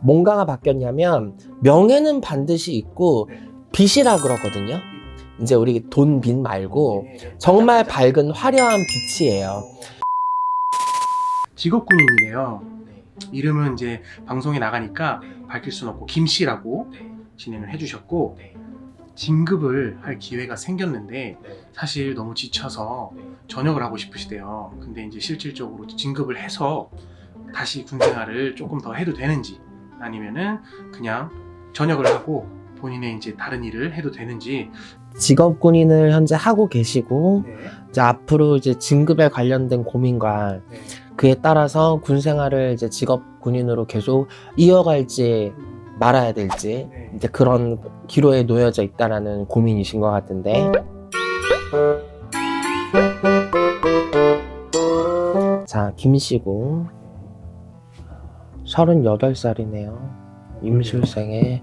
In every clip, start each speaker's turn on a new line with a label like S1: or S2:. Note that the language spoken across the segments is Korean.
S1: 뭔가가 바뀌었냐면 명예는 반드시 있고 빛이라 그러거든요. 이제 우리 돈, 빛 말고 정말 밝은 화려한 빛이에요.
S2: 직업군인이래요. 이름은 이제 방송에 나가니까 밝힐 수는 없고 김씨라고 진행을 해주셨고, 진급을 할 기회가 생겼는데 사실 너무 지쳐서 전역을 하고 싶으시대요. 근데 이제 실질적으로 진급을 해서 다시 군 생활을 조금 더 해도 되는지, 아니면은 그냥 전역을 하고 본인의 이제 다른 일을 해도 되는지.
S1: 직업 군인을 현재 하고 계시고 이제 앞으로 이제 진급에 관련된 고민과 그에 따라서 군 생활을 이제 직업 군인으로 계속 이어갈지 말아야 될지 이제 그런 기로에 놓여져 있다라는 고민이신 것 같은데, 자, 김씨고 38살이네요. 임술생에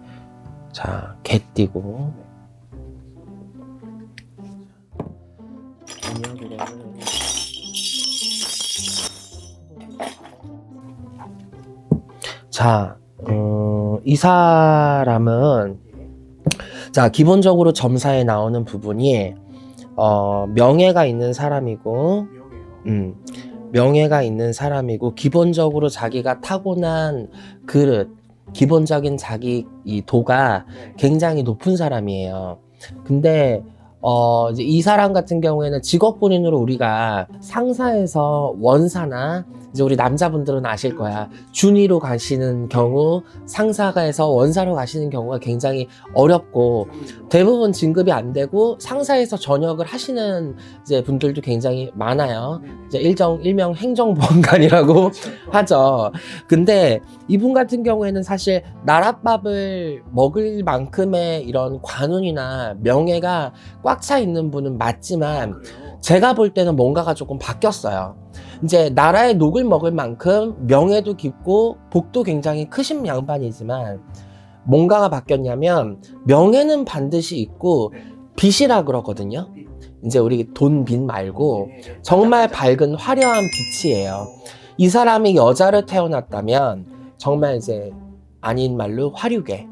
S1: 자, 개띠고 자, 이 사람은 자, 기본적으로 점사에 나오는 부분이 명예가 있는 사람이고, 명예가 있는 사람이고, 기본적으로 자기가 타고난 그릇, 기본적인 자기 이 도가 굉장히 높은 사람이에요. 근데 이제 이 사람 같은 경우에는 직업군인으로 우리가 상사에서 원사나, 이제 우리 남자분들은 아실 거야, 준위로 가시는 경우, 상사가에서 원사로 가시는 경우가 굉장히 어렵고 대부분 진급이 안 되고 상사에서 전역을 하시는 이제 분들도 굉장히 많아요. 이제 일명 행정보안관이라고 하죠. 근데 이분 같은 경우에는 사실 나랏밥을 먹을 만큼의 이런 관운이나 명예가 꽉 차 있는 분은 맞지만, 제가 볼 때는 뭔가가 조금 바뀌었어요. 이제 나라의 녹을 먹을 만큼 명예도 깊고 복도 굉장히 크신 양반이지만 뭔가가 바뀌었냐면 명예는 반드시 있고 빛이라 그러거든요. 이제 우리 돈, 빛 말고 정말 밝은 화려한 빛이에요. 이 사람이 여자를 태어났다면 정말 이제 아닌 말로 화류계,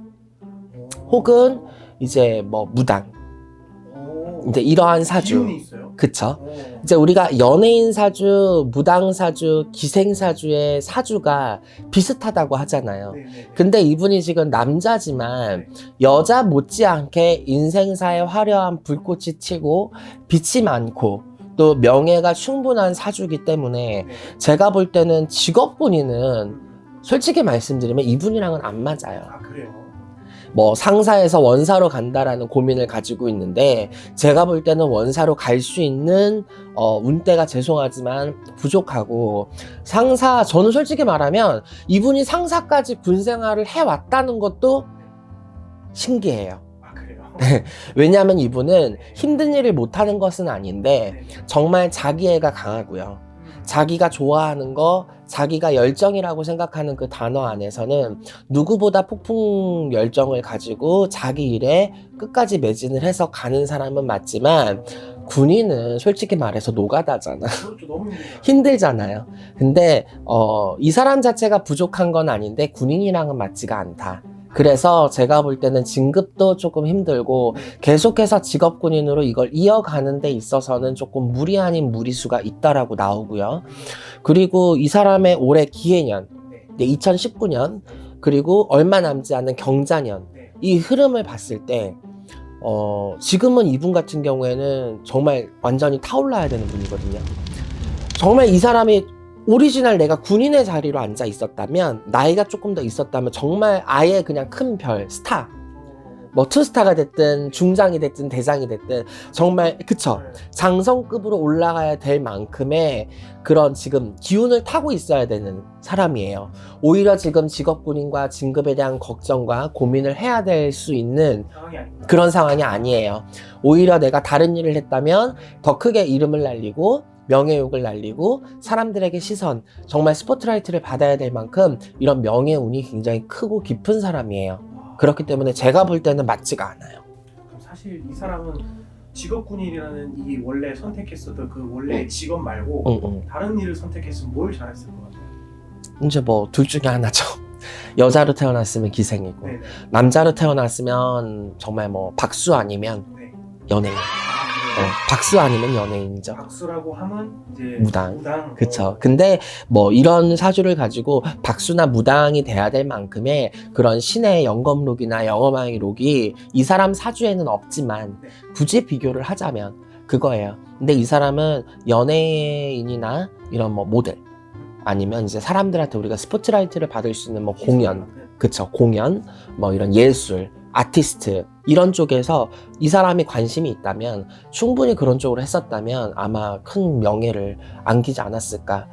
S1: 혹은 이제 뭐 무당, 이제 이러한 사주. 그쵸? 이제 우리가 연예인 사주, 무당 사주, 기생 사주의 사주가 비슷하다고 하잖아요. 근데 이분이 지금 남자지만 여자 못지않게 인생사에 화려한 불꽃이 튀고 빛이 많고 또 명예가 충분한 사주이기 때문에 제가 볼 때는 직업군인은 솔직히 말씀드리면 이분이랑은 안 맞아요.
S2: 아, 그래요?
S1: 뭐 상사에서 원사로 간다라는 고민을 가지고 있는데, 제가 볼 때는 원사로 갈 수 있는 운대가 죄송하지만 부족하고, 저는 솔직히 말하면 이분이 상사까지 군 생활을 해왔다는 것도 신기해요.
S2: 아, 그래요?
S1: 왜냐하면 이분은 힘든 일을 못하는 것은 아닌데 정말 자기애가 강하고요. 자기가 좋아하는 거, 자기가 열정이라고 생각하는 그 단어 안에서는 누구보다 폭풍 열정을 가지고 자기 일에 끝까지 매진을 해서 가는 사람은 맞지만, 군인은 솔직히 말해서 노가다잖아.
S2: 그렇죠, 너무
S1: 힘들잖아요. 근데 이 사람 자체가 부족한 건 아닌데 군인이랑은 맞지가 않다. 그래서 제가 볼 때는 진급도 조금 힘들고 계속해서 직업군인으로 이걸 이어가는 데 있어서는 조금 무리 아닌 무리수가 있다라고 나오고요. 그리고 이 사람의 올해 기해년 2019년, 그리고 얼마 남지 않은 경자년, 이 흐름을 봤을 때 지금은 이분 같은 경우에는 정말 완전히 타올라야 되는 분이거든요. 정말 이 사람이 오리지널 내가 군인의 자리로 앉아 있었다면, 나이가 조금 더 있었다면 정말 아예 그냥 큰 별, 스타, 뭐 투스타가 됐든 중장이 됐든 대장이 됐든 정말, 그쵸, 장성급으로 올라가야 될 만큼의 그런 지금 기운을 타고 있어야 되는 사람이에요. 오히려 지금 직업군인과 진급에 대한 걱정과 고민을 해야 될 수 있는 그런 상황이 아니에요. 오히려 내가 다른 일을 했다면 더 크게 이름을 날리고 명예욕을 날리고 사람들에게 시선, 정말 스포트라이트를 받아야 될 만큼 이런 명예운이 굉장히 크고 깊은 사람이에요. 그렇기 때문에 제가 볼 때는 맞지가 않아요.
S2: 그럼 사실 이 사람은 직업군인이라는 이 원래 선택했었던 그 원래 직업 말고 다른 일을 선택했으면 뭘 잘했을 것 같아요?
S1: 이제 뭐 둘 중에 하나죠. 여자로 태어났으면 기생이고
S2: 네.
S1: 남자로 태어났으면 정말 뭐 박수 아니면
S2: 네.
S1: 연예인. 박수 아니면 연예인이죠.
S2: 박수라고 하면 이제
S1: 무당. 그쵸. 근데 뭐 이런 사주를 가지고 박수나 무당이 돼야 될 만큼의 그런 신의 영검록이나 영어마의 록이 이 사람 사주에는 없지만
S2: 네.
S1: 굳이 비교를 하자면 그거예요. 근데 이 사람은 연예인이나 이런 뭐 모델 아니면 이제 사람들한테 우리가 스포트라이트를 받을 수 있는 뭐 공연, 그쵸, 공연, 뭐 이런 예술, 아티스트 이런 쪽에서 이 사람이 관심이 있다면 충분히 그런 쪽으로 했었다면 아마 큰 명예를 안기지 않았을까.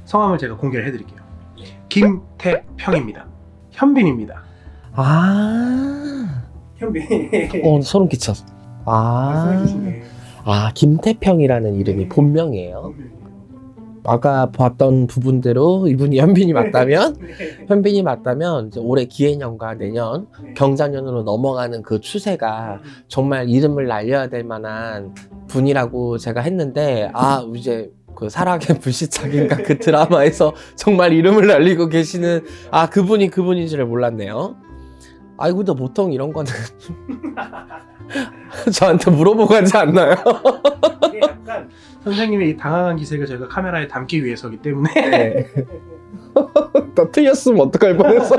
S2: 성함을 제가 공개를 해드릴게요. 김태평입니다. 현빈입니다.
S1: 아,
S2: 현빈.
S1: 소름 끼쳤어.
S2: 말씀해 주신 게
S1: 김태평이라는 이름이 본명이에요. 아까 봤던 부분대로 이분이 현빈이 맞다면 현빈이 맞다면 이제 올해 기해년과 내년 경자년으로 넘어가는 그 추세가 정말 이름을 날려야 될 만한 분이라고 제가 했는데 이제 그 사랑의 불시착인가 그 드라마에서 정말 이름을 날리고 계시는 그분이 그분인지를 몰랐네요. 근데 보통 이런 거는 저한테 물어보고 하지 않나요?
S2: 이게 약간 선생님의 이 당황한 기색을 저희가 카메라에 담기 위해서기 때문에
S1: 나 틀렸으면 어떡할 뻔했어.